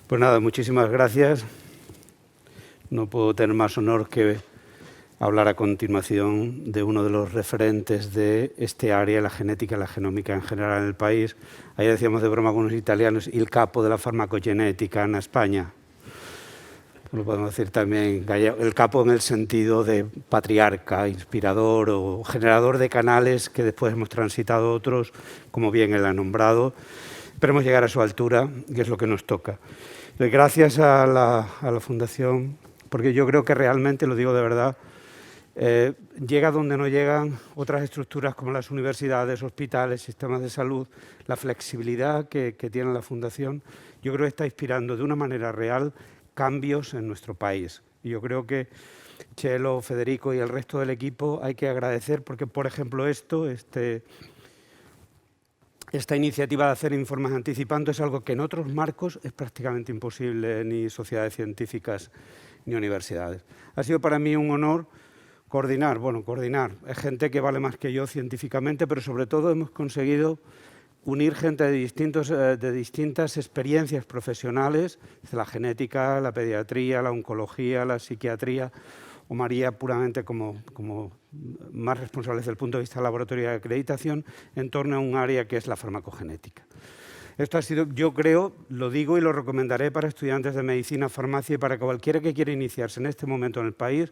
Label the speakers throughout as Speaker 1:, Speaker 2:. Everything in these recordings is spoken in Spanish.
Speaker 1: Pues nada, muchísimas gracias. No puedo tener más honor que hablar a continuación de uno de los referentes de este área, la genética y la genómica en general en el país. Ayer decíamos de broma con los italianos, el capo de la farmacogenética en España. Lo podemos decir también, el capo en el sentido de patriarca, inspirador o generador de canales que después hemos transitado otros, como bien él ha nombrado. Esperemos llegar a su altura, que es lo que nos toca. Gracias a la Fundación, porque yo creo que realmente, lo digo de verdad, llega donde no llegan otras estructuras como las universidades, hospitales, sistemas de salud. La flexibilidad que tiene la Fundación, yo creo que está inspirando de una manera real cambios en nuestro país. Y yo creo que Chelo, Federico y el resto del equipo hay que agradecer porque, por ejemplo, esta iniciativa de hacer informes anticipando es algo que en otros marcos es prácticamente imposible, ni sociedades científicas ni universidades. Ha sido para mí un honor coordinar. Es gente que vale más que yo científicamente, pero sobre todo hemos conseguido unir gente de distintas experiencias profesionales, desde la genética, la pediatría, la oncología, la psiquiatría, o María puramente como más responsable desde el punto de vista del laboratorio de acreditación, en torno a un área que es la farmacogenética. Esto ha sido, yo creo, lo digo y lo recomendaré para estudiantes de medicina, farmacia y para cualquiera que quiera iniciarse en este momento en el país,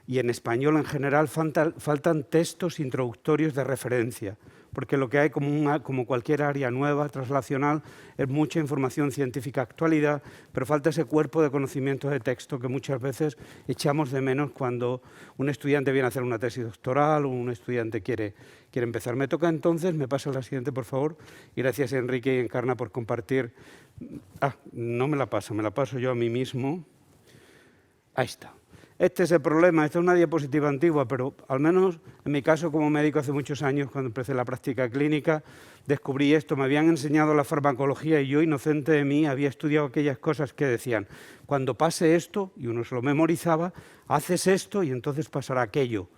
Speaker 1: y en español en general faltan textos introductorios de referencia, porque lo que hay como cualquier área nueva, translacional, es mucha información científica actualidad, pero falta ese cuerpo de conocimientos de texto que muchas veces echamos de menos cuando un estudiante viene a hacer una tesis doctoral o un estudiante quiere empezar. Me toca entonces, me pasa la siguiente, por favor, y gracias Enrique y Encarna por compartir. No me la paso yo a mí mismo. Ahí está. Este es el problema, esta es una diapositiva antigua, pero al menos en mi caso como médico hace muchos años, cuando empecé la práctica clínica, descubrí esto. Me habían enseñado la farmacología y yo, inocente de mí, había estudiado aquellas cosas que decían, cuando pase esto, y uno se lo memorizaba, haces esto y entonces pasará aquello.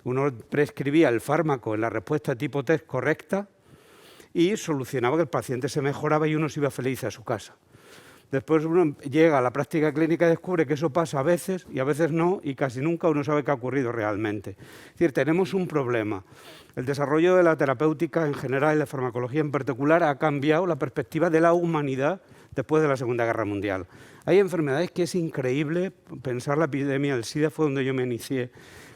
Speaker 1: Uno prescribía el fármaco en la respuesta tipo test correcta y solucionaba que el paciente se mejoraba y uno se iba feliz a su casa. Después uno llega a la práctica clínica y descubre que eso pasa a veces y a veces no, y casi nunca uno sabe qué ha ocurrido realmente. Es decir, tenemos un problema. El desarrollo de la terapéutica en general y la farmacología en particular ha cambiado la perspectiva de la humanidad después de la Segunda Guerra Mundial. Hay enfermedades que es increíble pensar. La epidemia del SIDA fue donde yo me inicié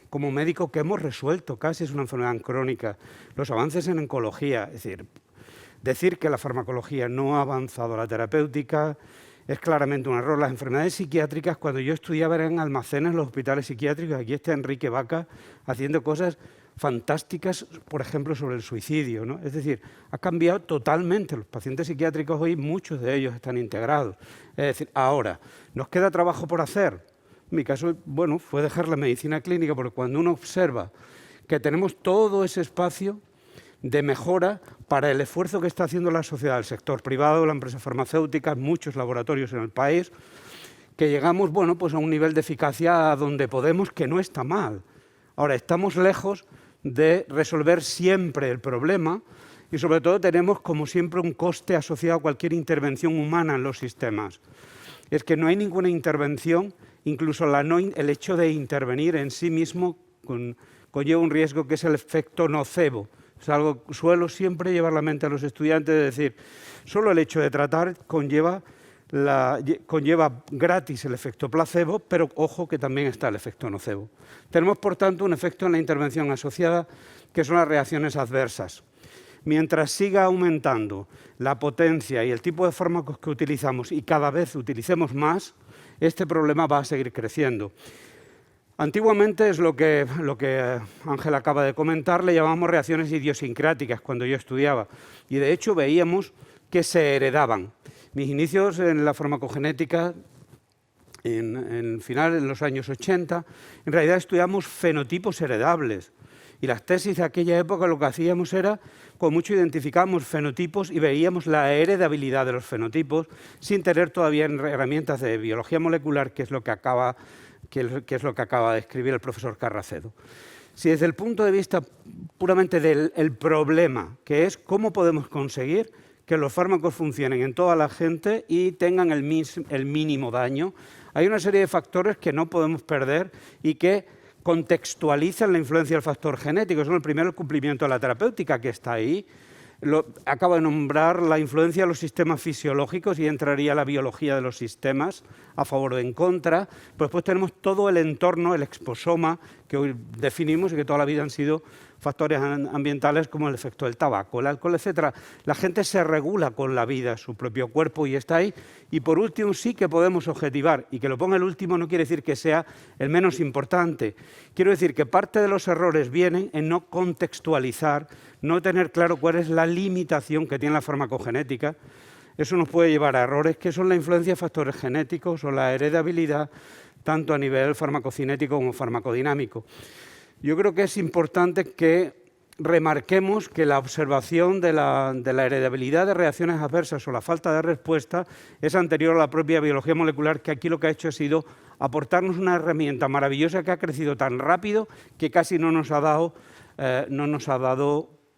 Speaker 1: como médico, que hemos resuelto, casi es una enfermedad crónica. Los avances en oncología, es decir que la farmacología no ha avanzado a la terapéutica es claramente un error. Las enfermedades psiquiátricas, cuando yo estudiaba, eran almacenes en los hospitales psiquiátricos. Aquí está Enrique Vaca haciendo cosas fantásticas, por ejemplo, sobre el suicidio, ¿no? Es decir, ha cambiado totalmente. Los pacientes psiquiátricos hoy, muchos de ellos están integrados. Es decir, ahora, ¿nos queda trabajo por hacer? En mi caso, fue dejar la medicina clínica, porque cuando uno observa que tenemos todo ese espacio de mejora para el esfuerzo que está haciendo la sociedad, el sector privado, la empresa farmacéutica, muchos laboratorios en el país, que llegamos a un nivel de eficacia a donde podemos, que no está mal. Ahora, estamos lejos de resolver siempre el problema y sobre todo tenemos como siempre un coste asociado a cualquier intervención humana en los sistemas. Es que no hay ninguna intervención, incluso el hecho de intervenir en sí mismo conlleva un riesgo que es el efecto nocebo. Es algo que suelo siempre llevar la mente a los estudiantes de decir, solo el hecho de tratar conlleva gratis el efecto placebo, pero ojo que también está el efecto nocebo. Tenemos, por tanto, un efecto en la intervención asociada, que son las reacciones adversas. Mientras siga aumentando la potencia y el tipo de fármacos que utilizamos y cada vez utilicemos más, este problema va a seguir creciendo. Antiguamente es lo que Ángel acaba de comentar, le llamamos reacciones idiosincráticas cuando yo estudiaba y de hecho veíamos que se heredaban. Mis inicios en la farmacogenética, en los años 80, en realidad estudiamos fenotipos heredables y las tesis de aquella época lo que hacíamos era, con mucho identificábamos fenotipos y veíamos la heredabilidad de los fenotipos sin tener todavía herramientas de biología molecular, que es lo que acaba de escribir el profesor Carracedo. Si desde el punto de vista puramente del problema, que es cómo podemos conseguir que los fármacos funcionen en toda la gente y tengan el mínimo daño. Hay una serie de factores que no podemos perder y que contextualizan la influencia del factor genético. Son el primero, el cumplimiento de la terapéutica, que está ahí. Acabo de nombrar la influencia de los sistemas fisiológicos y entraría la biología de los sistemas a favor o en contra. Pues después tenemos todo el entorno, el exposoma, que hoy definimos y que toda la vida han sido factores ambientales como el efecto del tabaco, el alcohol, etc. La gente se regula con la vida, su propio cuerpo, y está ahí. Y por último, sí que podemos objetivar, y que lo ponga el último no quiere decir que sea el menos importante. Quiero decir que parte de los errores vienen en no contextualizar, no tener claro cuál es la limitación que tiene la farmacogenética. Eso nos puede llevar a errores que son la influencia de factores genéticos o la heredabilidad, tanto a nivel farmacocinético como farmacodinámico. Yo creo que es importante que remarquemos que la observación de la heredabilidad de reacciones adversas o la falta de respuesta es anterior a la propia biología molecular, que aquí lo que ha hecho ha sido aportarnos una herramienta maravillosa que ha crecido tan rápido que casi no nos ha dado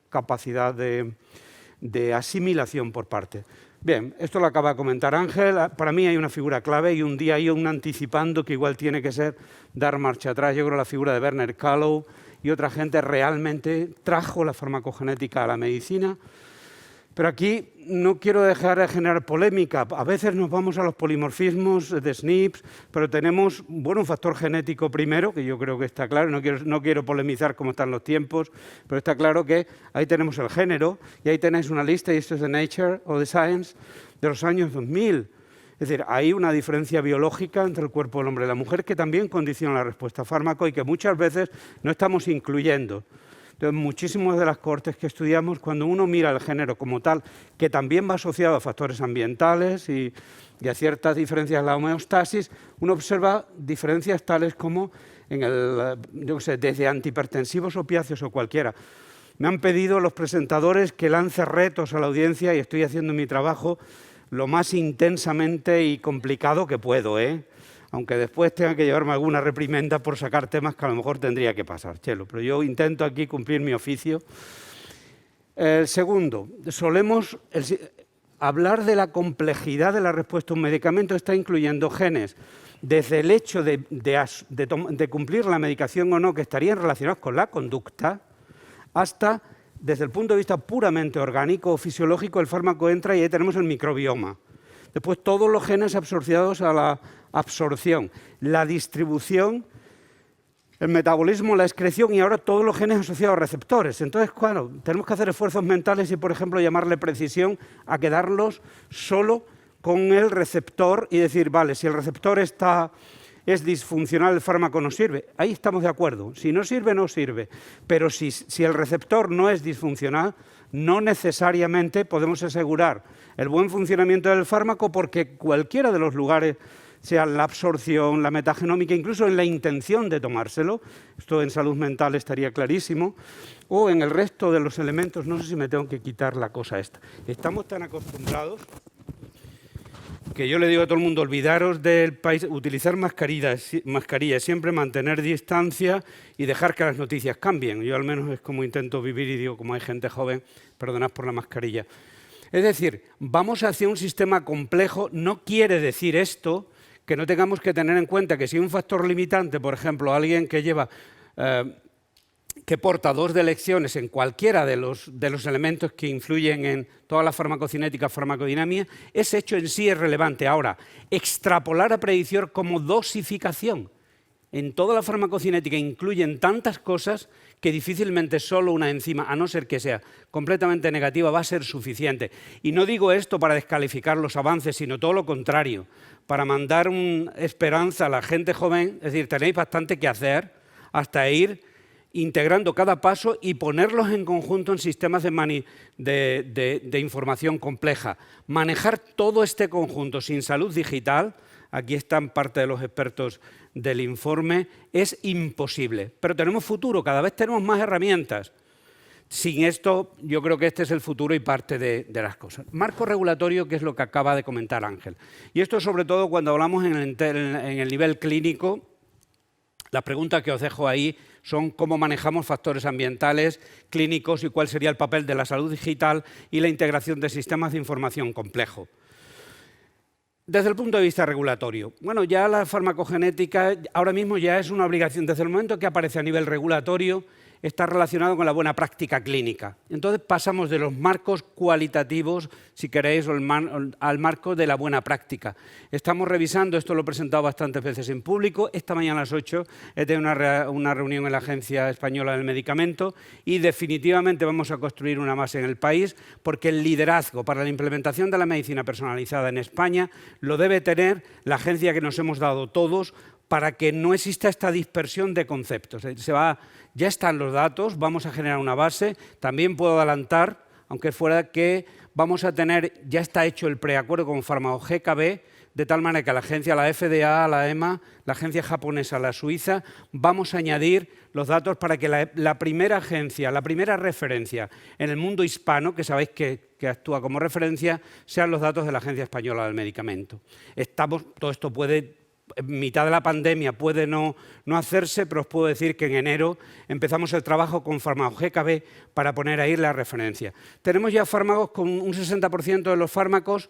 Speaker 1: capacidad de asimilación por parte. Bien, esto lo acaba de comentar Ángel. Para mí hay una figura clave y un día hay un anticipando que igual tiene que ser dar marcha atrás. Yo creo que la figura de Bernard Callow y otra gente realmente trajo la farmacogenética a la medicina. Pero aquí no quiero dejar de generar polémica. A veces nos vamos a los polimorfismos de SNPs, pero tenemos un factor genético primero, que yo creo que está claro, no quiero polemizar cómo están los tiempos, pero está claro que ahí tenemos el género, y ahí tenéis una lista, y esto es de Nature o de Science, de los años 2000. Es decir, hay una diferencia biológica entre el cuerpo del hombre y la mujer que también condiciona la respuesta a fármaco y que muchas veces no estamos incluyendo. Entonces, muchísimas de las cohortes que estudiamos, cuando uno mira el género como tal, que también va asociado a factores ambientales y a ciertas diferencias en la homeostasis, uno observa diferencias tales como desde antihipertensivos, opiáceos o cualquiera. Me han pedido los presentadores que lance retos a la audiencia y estoy haciendo mi trabajo lo más intensamente y complicado que puedo, aunque después tenga que llevarme alguna reprimenda por sacar temas que a lo mejor tendría que pasar, Chelo, pero yo intento aquí cumplir mi oficio. El segundo, solemos hablar de la complejidad de la respuesta a un medicamento, está incluyendo genes, desde el hecho de cumplir la medicación o no, que estarían relacionados con la conducta, hasta, desde el punto de vista puramente orgánico o fisiológico, el fármaco entra y ahí tenemos el microbioma. Después, todos los genes asociados a la absorción, la distribución, el metabolismo, la excreción y ahora todos los genes asociados a receptores. Entonces, claro, tenemos que hacer esfuerzos mentales y, por ejemplo, llamarle precisión a quedarlos solo con el receptor y decir, vale, si el receptor es disfuncional, el fármaco no sirve. Ahí estamos de acuerdo. Si no sirve, no sirve. Pero si el receptor no es disfuncional, no necesariamente podemos asegurar el buen funcionamiento del fármaco porque cualquiera de los lugares, sea la absorción, la metagenómica, incluso en la intención de tomárselo, esto en salud mental estaría clarísimo, o en el resto de los elementos, no sé si me tengo que quitar la cosa esta. Estamos tan acostumbrados que yo le digo a todo el mundo, olvidaros del país, utilizar mascarillas, siempre mantener distancia y dejar que las noticias cambien. Yo al menos es como intento vivir y digo, como hay gente joven, perdonad por la mascarilla. Es decir, vamos hacia un sistema complejo, no quiere decir esto que no tengamos que tener en cuenta que si hay un factor limitante, por ejemplo, alguien que lleva... que porta dos elecciones en cualquiera de los elementos que influyen en toda la farmacocinética, farmacodinámica, ese hecho en sí es relevante. Ahora, extrapolar a predicción como dosificación en toda la farmacocinética incluyen tantas cosas que difícilmente solo una enzima, a no ser que sea completamente negativa, va a ser suficiente. Y no digo esto para descalificar los avances, sino todo lo contrario, para mandar una esperanza a la gente joven, es decir, tenéis bastante que hacer hasta ir integrando cada paso y ponerlos en conjunto en sistemas de información compleja. Manejar todo este conjunto sin salud digital, aquí están parte de los expertos del informe, es imposible. Pero tenemos futuro, cada vez tenemos más herramientas. Sin esto, yo creo que este es el futuro y parte de las cosas. Marco regulatorio, que es lo que acaba de comentar Ángel. Y esto sobre todo cuando hablamos en el nivel clínico. Las preguntas que os dejo ahí son cómo manejamos factores ambientales, clínicos y cuál sería el papel de la salud digital y la integración de sistemas de información complejos. Desde el punto de vista regulatorio, bueno, ya la farmacogenética ahora mismo ya es una obligación. Desde el momento que aparece a nivel regulatorio, está relacionado con la buena práctica clínica. Entonces pasamos de los marcos cualitativos, si queréis, al marco de la buena práctica. Estamos revisando, esto lo he presentado bastantes veces en público, esta mañana a las 8 he tenido una reunión en la Agencia Española del Medicamento y definitivamente vamos a construir una más en el país, porque el liderazgo para la implementación de la medicina personalizada en España lo debe tener la agencia que nos hemos dado todos, para que no exista esta dispersión de conceptos. Ya están los datos, vamos a generar una base. También puedo adelantar, aunque fuera que vamos a tener, ya está hecho el preacuerdo con Farmaco-GKB, de tal manera que la agencia, la FDA, la EMA, la agencia japonesa, la suiza, vamos a añadir los datos para que la primera agencia, la primera referencia en el mundo hispano, que sabéis que actúa como referencia, sean los datos de la Agencia Española del Medicamento. Todo esto puede, en mitad de la pandemia puede no hacerse, pero os puedo decir que en enero empezamos el trabajo con Farmaco-GKB para poner ahí la referencia. Tenemos ya fármacos con un 60% de los fármacos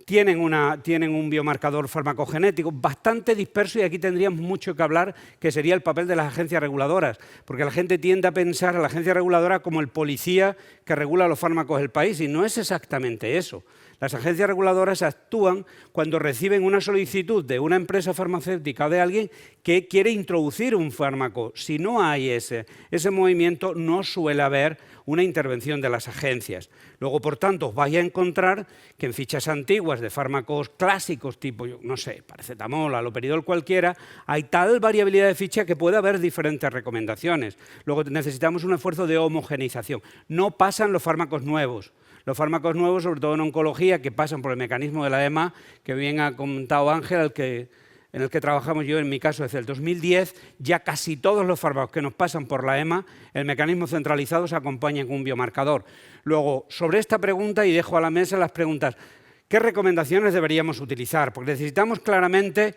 Speaker 1: tienen un biomarcador farmacogenético bastante disperso, y aquí tendríamos mucho que hablar, que sería el papel de las agencias reguladoras, porque la gente tiende a pensar a la agencia reguladora como el policía que regula los fármacos del país, y no es exactamente eso. Las agencias reguladoras actúan cuando reciben una solicitud de una empresa farmacéutica o de alguien que quiere introducir un fármaco. Si no hay ese movimiento, no suele haber una intervención de las agencias. Luego, por tanto, os vais a encontrar que en fichas antiguas de fármacos clásicos, tipo, no sé, paracetamol, haloperidol cualquiera, hay tal variabilidad de ficha que puede haber diferentes recomendaciones. Luego necesitamos un esfuerzo de homogeneización. No pasan los fármacos nuevos. Los fármacos nuevos, sobre todo en oncología, que pasan por el mecanismo de la EMA, que bien ha comentado Ángel, en el que trabajamos yo, en mi caso, desde el 2010, ya casi todos los fármacos que nos pasan por la EMA, el mecanismo centralizado se acompaña con un biomarcador. Luego, sobre esta pregunta, y dejo a la mesa las preguntas, ¿qué recomendaciones deberíamos utilizar? Porque necesitamos claramente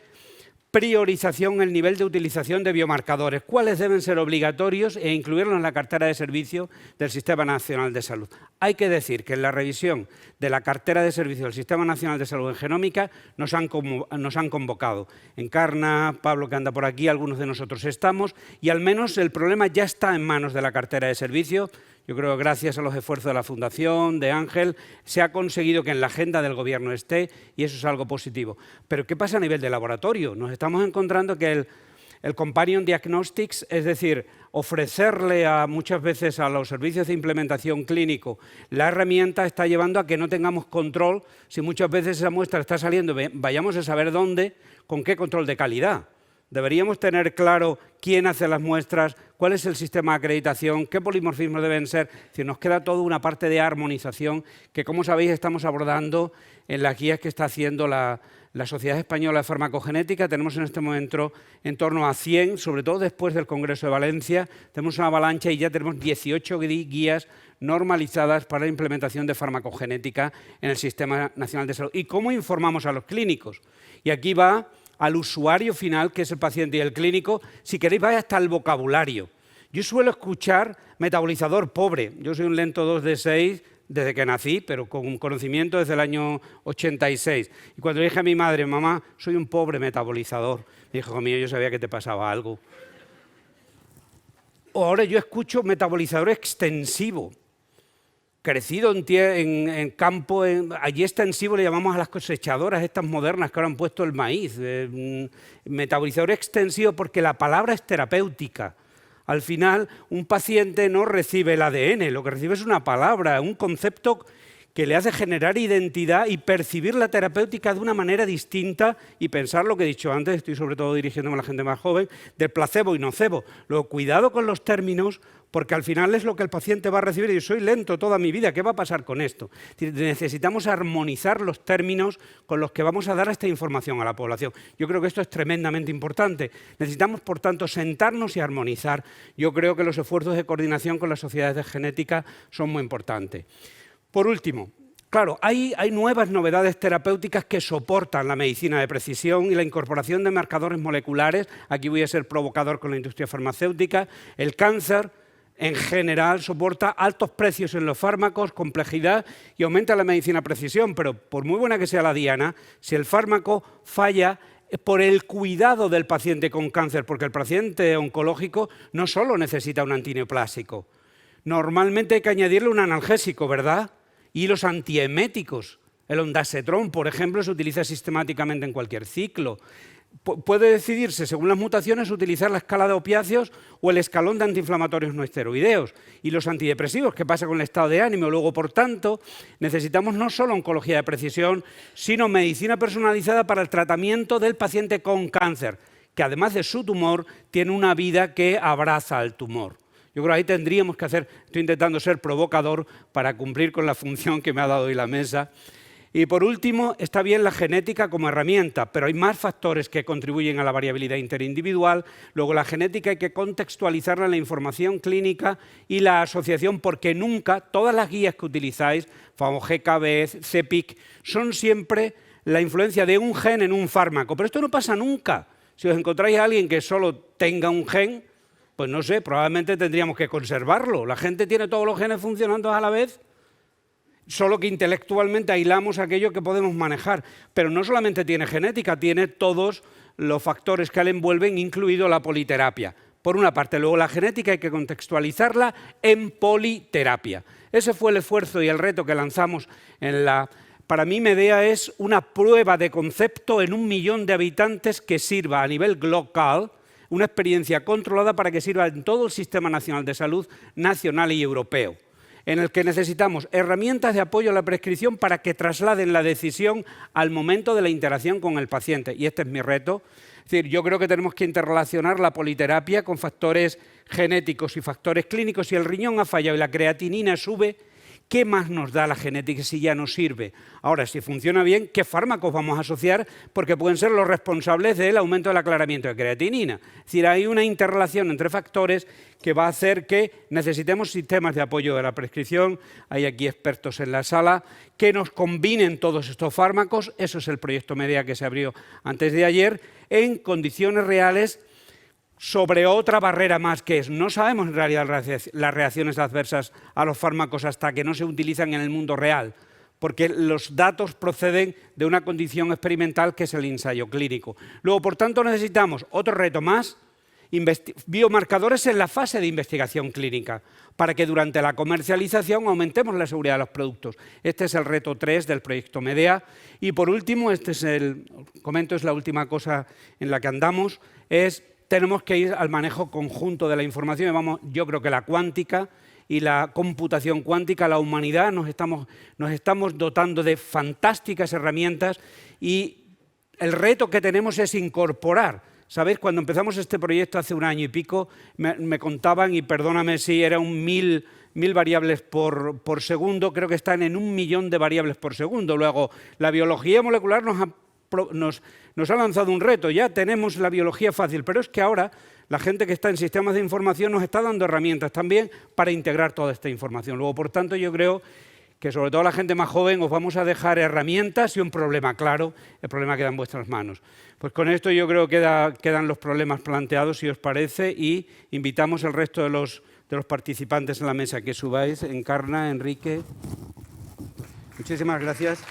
Speaker 1: priorización, el nivel de utilización de biomarcadores, cuáles deben ser obligatorios e incluirlos en la cartera de servicio del Sistema Nacional de Salud. Hay que decir que en la revisión de la cartera de servicio del Sistema Nacional de Salud en genómica nos han convocado. Encarna, Pablo, que anda por aquí, algunos de nosotros estamos, y al menos el problema ya está en manos de la cartera de servicio. Yo creo que gracias a los esfuerzos de la Fundación, de Ángel, se ha conseguido que en la agenda del Gobierno esté, y eso es algo positivo. Pero ¿qué pasa a nivel de laboratorio? Nos estamos encontrando que el Companion Diagnostics, es decir, ofrecerle muchas veces a los servicios de implementación clínico la herramienta, está llevando a que no tengamos control. Si muchas veces esa muestra está saliendo, vayamos a saber dónde, con qué control de calidad. Deberíamos tener claro quién hace las muestras, cuál es el sistema de acreditación, qué polimorfismos deben ser. Es decir, nos queda toda una parte de armonización que, como sabéis, estamos abordando en las guías que está haciendo la Sociedad Española de Farmacogenética. Tenemos en este momento en torno a 100, sobre todo después del Congreso de Valencia. Tenemos una avalancha y ya tenemos 18 guías normalizadas para la implementación de farmacogenética en el Sistema Nacional de Salud. ¿Y cómo informamos a los clínicos? Y aquí va al usuario final, que es el paciente, y el clínico, si queréis, vais hasta el vocabulario. Yo suelo escuchar metabolizador pobre. Yo soy un lento 2 de 6 desde que nací, pero con conocimiento desde el año 86. Y cuando le dije a mi madre, mamá, soy un pobre metabolizador, me dijo, hijo mío, yo sabía que te pasaba algo. O ahora yo escucho metabolizador extensivo. Crecido en campo, allí extensivo le llamamos a las cosechadoras estas modernas que ahora han puesto el maíz. Metabolizador extensivo porque la palabra es terapéutica. Al final, un paciente no recibe el ADN, lo que recibe es una palabra, un concepto que le hace generar identidad y percibir la terapéutica de una manera distinta y pensar lo que he dicho antes, estoy sobre todo dirigiéndome a la gente más joven, del placebo y nocebo. Luego, cuidado con los términos, porque al final es lo que el paciente va a recibir. Y yo soy lento toda mi vida, ¿qué va a pasar con esto? Necesitamos armonizar los términos con los que vamos a dar esta información a la población. Yo creo que esto es tremendamente importante. Necesitamos, por tanto, sentarnos y armonizar. Yo creo que los esfuerzos de coordinación con las sociedades de genética son muy importantes. Por último, Claro, hay nuevas novedades terapéuticas que soportan la medicina de precisión y la incorporación de marcadores moleculares. Aquí voy a ser provocador con la industria farmacéutica. El cáncer, en general, soporta altos precios en los fármacos, complejidad y aumenta la medicina de precisión. Pero por muy buena que sea la diana, si el fármaco falla, es por el cuidado del paciente con cáncer, porque el paciente oncológico no solo necesita un antineoplásico. Normalmente hay que añadirle un analgésico, ¿verdad? Y los antieméticos, el ondansetron, por ejemplo, se utiliza sistemáticamente en cualquier ciclo. Puede decidirse, según las mutaciones, utilizar la escala de opiáceos o el escalón de antiinflamatorios no esteroideos. Y los antidepresivos, ¿qué pasa con el estado de ánimo? Luego, por tanto, necesitamos no solo oncología de precisión, sino medicina personalizada para el tratamiento del paciente con cáncer, que además de su tumor, tiene una vida que abraza al tumor. Yo creo que ahí tendríamos que hacer, estoy intentando ser provocador para cumplir con la función que me ha dado hoy la mesa. Y por último, está bien la genética como herramienta, pero hay más factores que contribuyen a la variabilidad interindividual. Luego, la genética hay que contextualizarla en la información clínica y la asociación, porque nunca, todas las guías que utilizáis, FAMO-GKB, CEPIC, son siempre la influencia de un gen en un fármaco. Pero esto no pasa nunca. Si os encontráis a alguien que solo tenga un gen, pues no sé, probablemente tendríamos que conservarlo. La gente tiene todos los genes funcionando a la vez, solo que intelectualmente aislamos aquello que podemos manejar. Pero no solamente tiene genética, tiene todos los factores que le envuelven, incluido la politerapia. Por una parte, luego la genética hay que contextualizarla en politerapia. Ese fue el esfuerzo y el reto que lanzamos en la... Para mí, Medea es una prueba de concepto en 1 millón de habitantes que sirva a nivel local, una experiencia controlada para que sirva en todo el Sistema Nacional de Salud nacional y europeo, en el que necesitamos herramientas de apoyo a la prescripción para que trasladen la decisión al momento de la interacción con el paciente. Y este es mi reto. Es decir, yo creo que tenemos que interrelacionar la politerapia con factores genéticos y factores clínicos. Si el riñón ha fallado y la creatinina sube, ¿qué más nos da la genética si ya no sirve? Ahora, si funciona bien, ¿qué fármacos vamos a asociar? Porque pueden ser los responsables del aumento del aclaramiento de creatinina. Es decir, hay una interrelación entre factores que va a hacer que necesitemos sistemas de apoyo de la prescripción. Hay aquí expertos en la sala que nos combinen todos estos fármacos. Eso es el proyecto Medea que se abrió antes de ayer, en condiciones reales, sobre otra barrera más, que es, no sabemos en realidad las reacciones adversas a los fármacos hasta que no se utilizan en el mundo real, porque los datos proceden de una condición experimental que es el ensayo clínico. Luego, por tanto, necesitamos otro reto más, biomarcadores en la fase de investigación clínica, para que durante la comercialización aumentemos la seguridad de los productos. Este es el reto 3 del proyecto Medea. Y por último, es la última cosa en la que andamos, tenemos que ir al manejo conjunto de la información. Yo creo que la cuántica y la computación cuántica, la humanidad, nos estamos dotando de fantásticas herramientas y el reto que tenemos es incorporar. ¿Sabéis? Cuando empezamos este proyecto hace 1 año y pico, me contaban, y perdóname si era 1000 variables por segundo, creo que están en 1 millón de variables por segundo. Luego, la biología molecular nos ha lanzado un reto, ya tenemos la biología fácil, pero es que ahora la gente que está en sistemas de información nos está dando herramientas también para integrar toda esta información. Luego, por tanto, yo creo que sobre todo la gente más joven os vamos a dejar herramientas y un problema claro, el problema queda en vuestras manos. Pues con esto yo creo que quedan los problemas planteados, si os parece, y invitamos al resto de los participantes en la mesa que subáis. Encarna, Enrique. Muchísimas gracias.